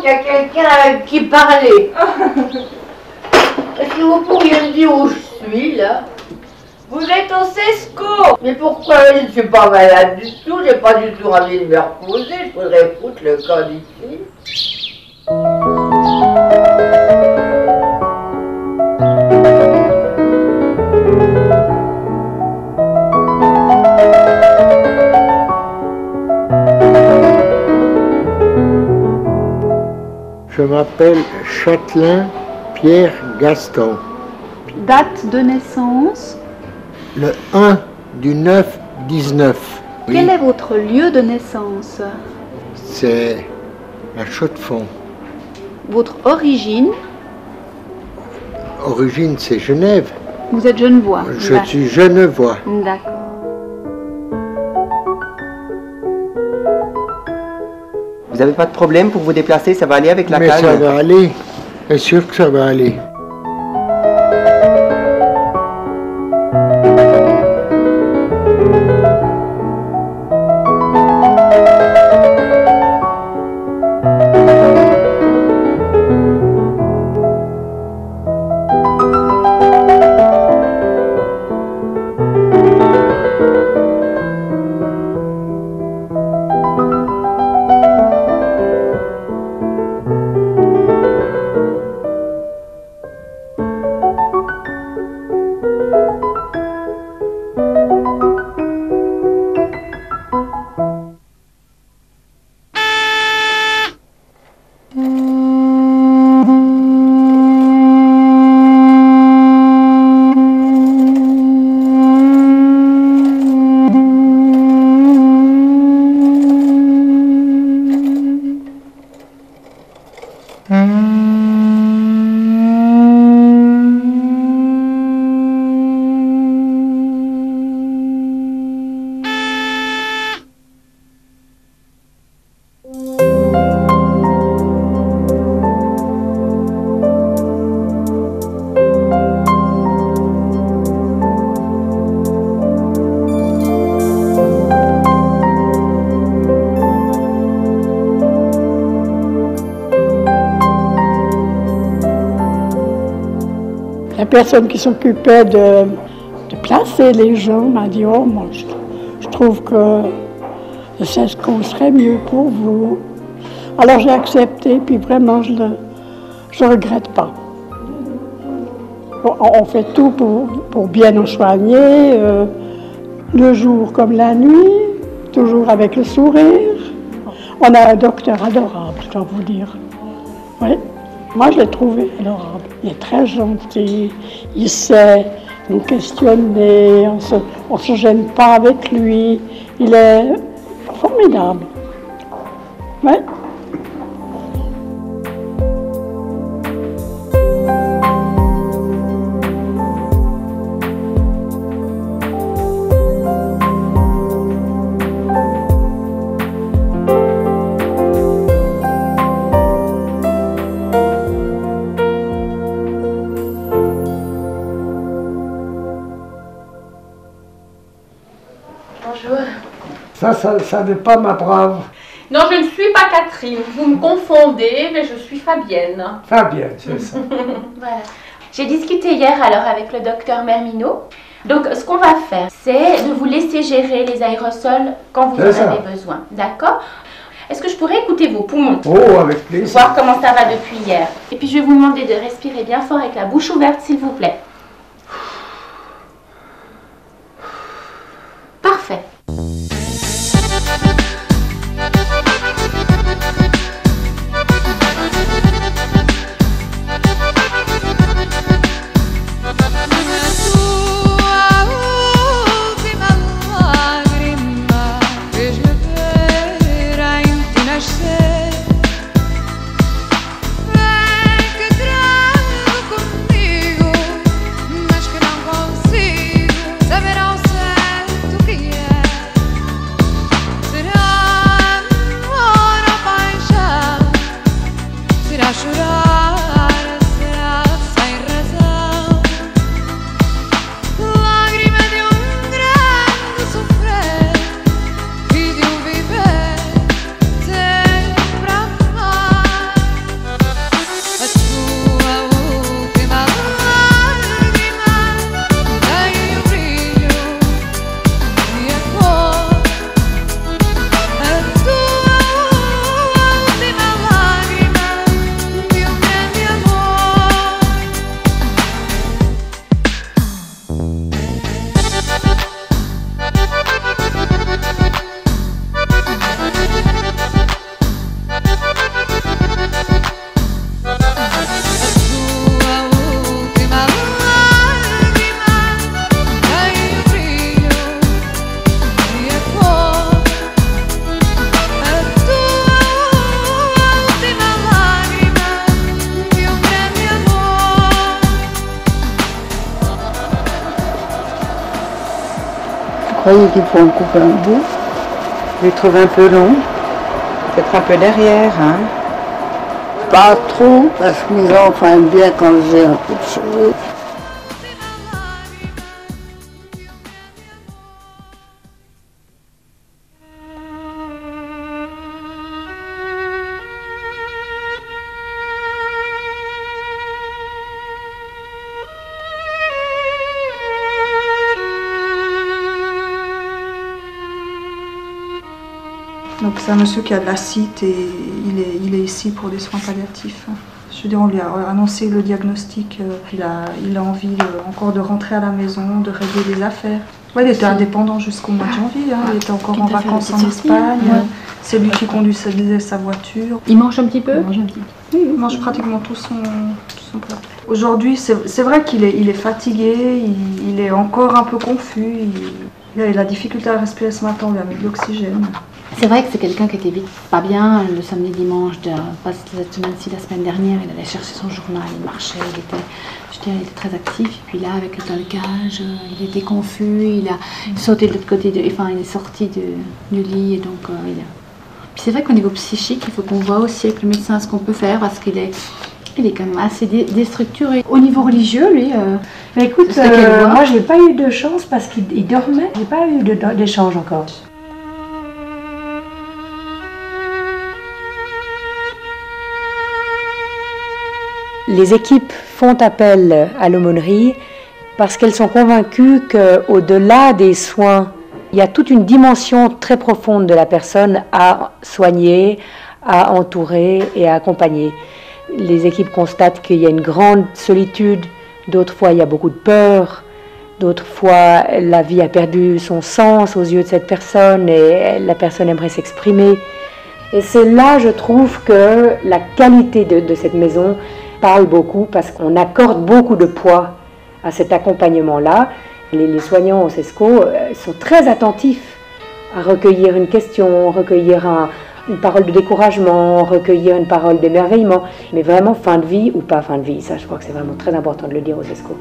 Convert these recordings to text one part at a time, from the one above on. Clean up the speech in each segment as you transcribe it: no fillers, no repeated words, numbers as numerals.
qu'il y a quelqu'un avec qui parler. Est-ce que vous pourriez me dire où je suis, là? Vous êtes au CESCO. Mais pourquoi je ne suis pas malade du tout? J'ai pas du tout envie de me reposer. Je voudrais foutre le camp d'ici. Je m'appelle Châtelain Pierre Gaston. Date de naissance? Le 1 du 9 19. Oui, Quel est votre lieu de naissance? c'est à Chaux-de-Fonds. Votre origine? Origine, c'est Genève. Vous êtes genevois? Je suis genevois. D'accord. Vous n'avez pas de problème pour vous déplacer, ça va aller avec la Mais canne? ça va aller. C'est sûr que ça va aller. La personne qui s'occupait de placer les gens m'a dit « Oh, moi, je trouve que le CESCO serait mieux pour vous. » Alors j'ai accepté, puis vraiment, je ne regrette pas. On fait tout pour bien nous soigner, le jour comme la nuit, toujours avec le sourire. On a un docteur adorable, je dois vous dire. Oui. Moi, je l'ai trouvé adorable. Il est très gentil, il sait nous questionner, on se gêne pas avec lui. Il est formidable. Oui. Ça n'est pas ma brave. Non, je ne suis pas Catherine. Vous me confondez, mais je suis Fabienne. Fabienne, c'est ça. Voilà. J'ai discuté hier alors avec le docteur Merminot. Donc, ce qu'on va faire, c'est de vous laisser gérer les aérosols quand vous en avez besoin. D'accord? Est-ce que je pourrais écouter vos poumons? Oh, avec plaisir. Voir comment ça va depuis hier. Et puis, je vais vous demander de respirer bien fort avec la bouche ouverte, s'il vous plaît. Parfait. croyez qu'il faut en couper un bout? Je le trouve un peu long. Peut-être un peu derrière, hein. Pas trop, parce que mes enfants aiment bien quand j'ai un peu de cheveux. Donc c'est un monsieur qui a de la cite et il est ici pour des soins palliatifs. Je veux dire, on lui a annoncé le diagnostic, il a envie encore de rentrer à la maison, de régler des affaires. Ouais, il était indépendant jusqu'au mois de janvier, hein. Il était encore en vacances en Espagne. Ouais. C'est lui qui conduisait sa voiture. Il mange un petit peu? Oui, il mange pratiquement tout son plat. Aujourd'hui, c'est vrai qu'il est fatigué, il est encore un peu confus. Il a la difficulté à respirer ce matin, on lui a mis de l'oxygène. C'est vrai que c'est quelqu'un qui était vite pas bien le samedi, dimanche, pas cette semaine-ci, la semaine dernière, il allait chercher son journal, il marchait, il était très actif. Et puis là, avec le talcage, il était confus, il sauté de l'autre côté, il est sorti du lit et donc Puis c'est vrai qu'au niveau psychique, il faut qu'on voit aussi avec le médecin ce qu'on peut faire parce qu'il est quand même assez déstructuré. Au niveau religieux, lui... Mais écoute, moi j'ai pas eu de chance parce qu'il dormait, j'ai pas eu d'échange encore. Les équipes font appel à l'aumônerie parce qu'elles sont convaincues qu'au-delà des soins, il y a toute une dimension très profonde de la personne à soigner, à entourer et à accompagner. Les équipes constatent qu'il y a une grande solitude, d'autres fois il y a beaucoup de peur, d'autres fois la vie a perdu son sens aux yeux de cette personne et la personne aimerait s'exprimer. Et c'est là, je trouve, que la qualité de cette maison parle beaucoup parce qu'on accorde beaucoup de poids à cet accompagnement-là. Les soignants au CESCO sont très attentifs à recueillir une question, recueillir une parole de découragement, recueillir une parole d'émerveillement. Mais vraiment fin de vie ou pas fin de vie, ça je crois que c'est vraiment très important de le dire au CESCO.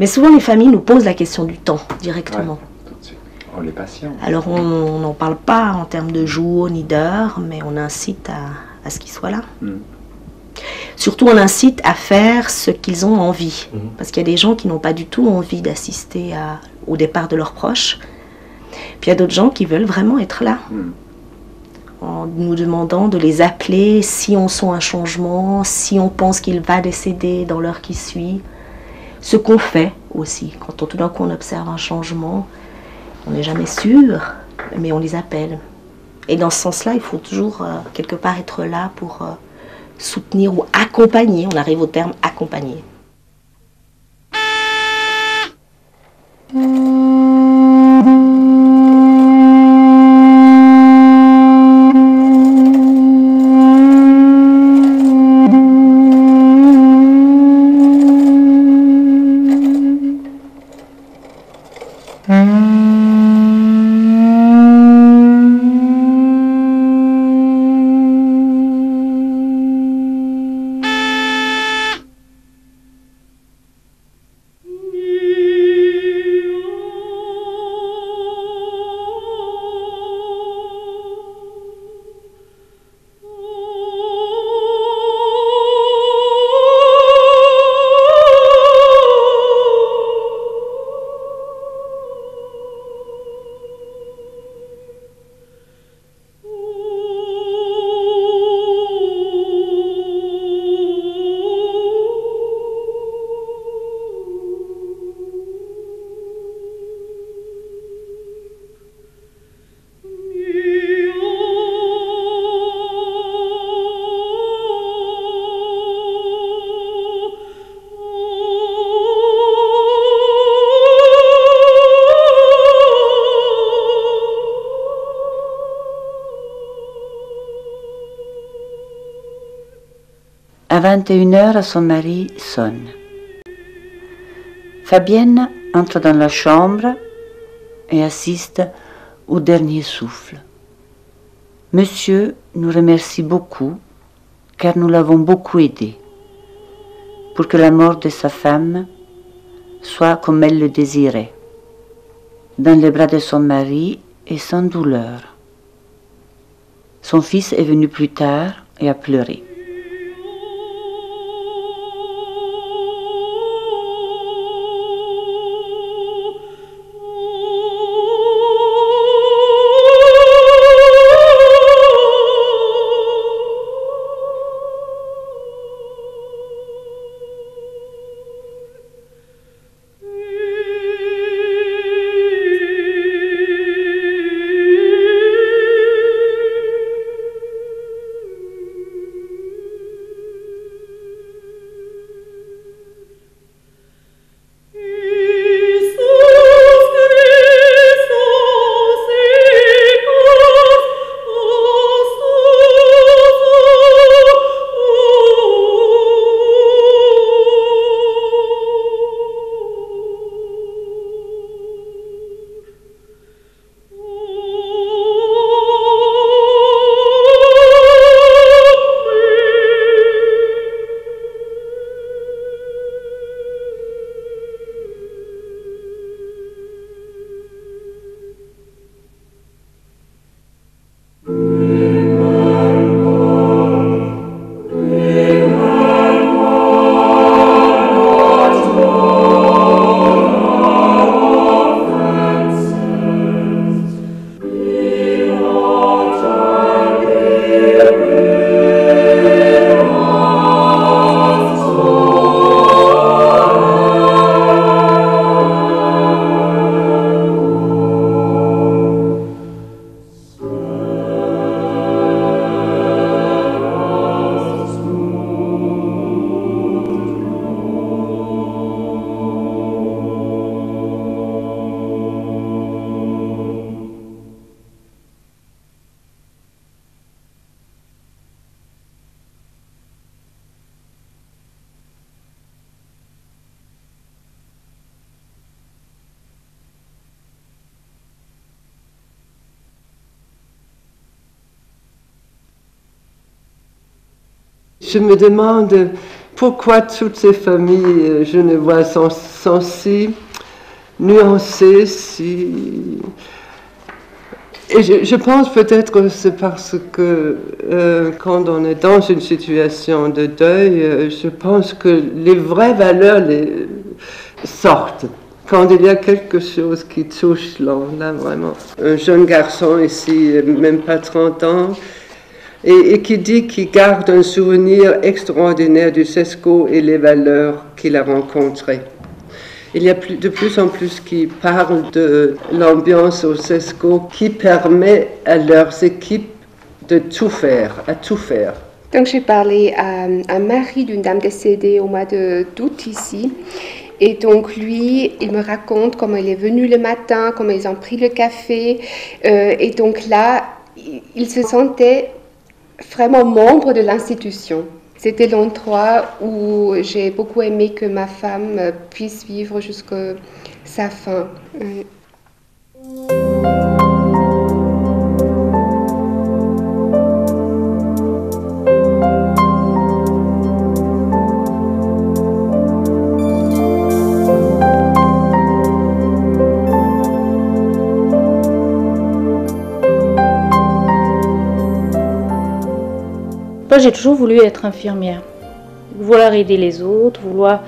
Mais souvent, les familles nous posent la question du temps, directement. Ouais, tout de suite. On est patient. Alors, on n'en parle pas en termes de jours ni d'heures, mais on incite à ce qu'ils soient là. Surtout, on incite à faire ce qu'ils ont envie. Parce qu'il y a des gens qui n'ont pas du tout envie d'assister au départ de leurs proches. Puis il y a d'autres gens qui veulent vraiment être là. En nous demandant de les appeler si on sent un changement, si on pense qu'il va décéder dans l'heure qui suit. Ce qu'on fait aussi, quand tout d'un coup on observe un changement, on n'est jamais sûr, mais on les appelle. Et dans ce sens-là, il faut toujours quelque part être là pour soutenir ou accompagner, on arrive au terme accompagner. À 21h, son mari sonne. Fabienne entre dans la chambre et assiste au dernier souffle. Monsieur nous remercie beaucoup car nous l'avons beaucoup aidé pour que la mort de sa femme soit comme elle le désirait, dans les bras de son mari et sans douleur. Son fils est venu plus tard et a pleuré. Je me demande pourquoi toutes ces familles genevoises sont si nuancées, si... Et je pense peut-être que c'est parce que quand on est dans une situation de deuil, je pense que les vraies valeurs sortent. Quand il y a quelque chose qui touche, là vraiment. Un jeune garçon ici, même pas 30 ans, et qui dit qu'il garde un souvenir extraordinaire du CESCO et les valeurs qu'il a rencontrées. Il y a de plus en plus qui parlent de l'ambiance au CESCO qui permet à leurs équipes de tout faire, à tout faire. Donc j'ai parlé à un mari d'une dame décédée au mois d'août ici. Et donc lui, il me raconte comment il est venu le matin, comment ils ont pris le café. Et donc là, il se sentait vraiment membre de l'institution. C'était l'endroit où j'ai beaucoup aimé que ma femme puisse vivre jusqu'à sa fin. Moi, j'ai toujours voulu être infirmière, vouloir aider les autres, vouloir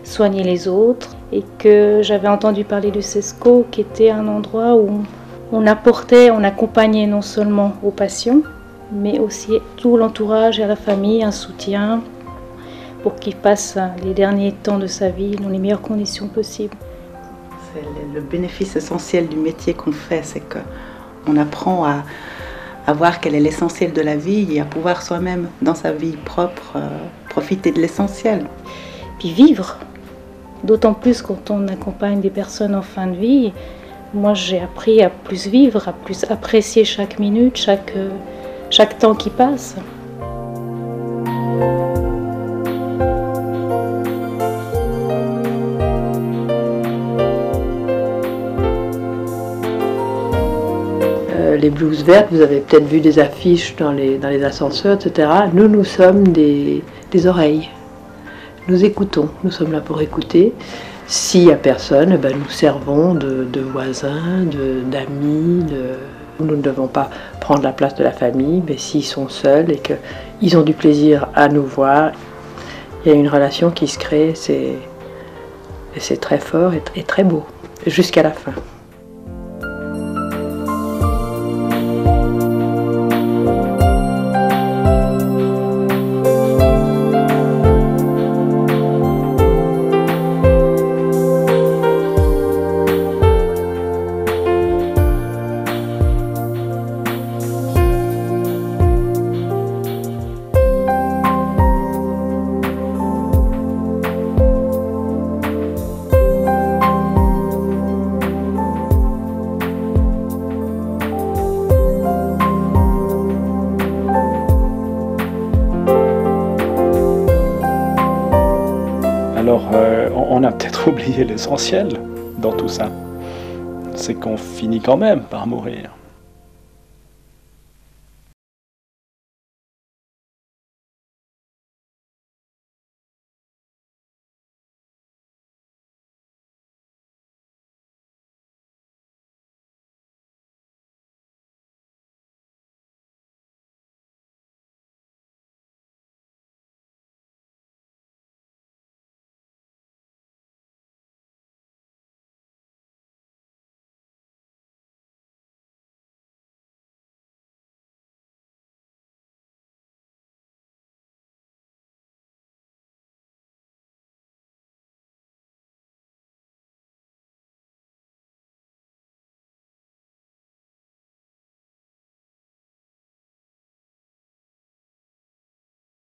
soigner les autres, et que j'avais entendu parler du CESCO, qui était un endroit où on accompagnait non seulement aux patients, mais aussi tout l'entourage et à la famille, un soutien pour qu'il passe les derniers temps de sa vie dans les meilleures conditions possibles. C'est le bénéfice essentiel du métier qu'on fait, c'est qu'on apprend à voir quel est l'essentiel de la vie et à pouvoir soi-même, dans sa vie propre, profiter de l'essentiel. Puis vivre, d'autant plus quand on accompagne des personnes en fin de vie. Moi, j'ai appris à plus vivre, à plus apprécier chaque minute, chaque temps qui passe. les blouses vertes, vous avez peut-être vu des affiches dans les ascenseurs, etc. Nous sommes des oreilles. Nous écoutons, nous sommes là pour écouter. S'il n'y a personne, nous servons de voisins, d'amis. Nous ne devons pas prendre la place de la famille, mais s'ils sont seuls et qu'ils ont du plaisir à nous voir, il y a une relation qui se crée, c'est très fort et très beau, jusqu'à la fin. Alors, on a peut-être oublié l'essentiel dans tout ça. C'est qu'on finit quand même par mourir.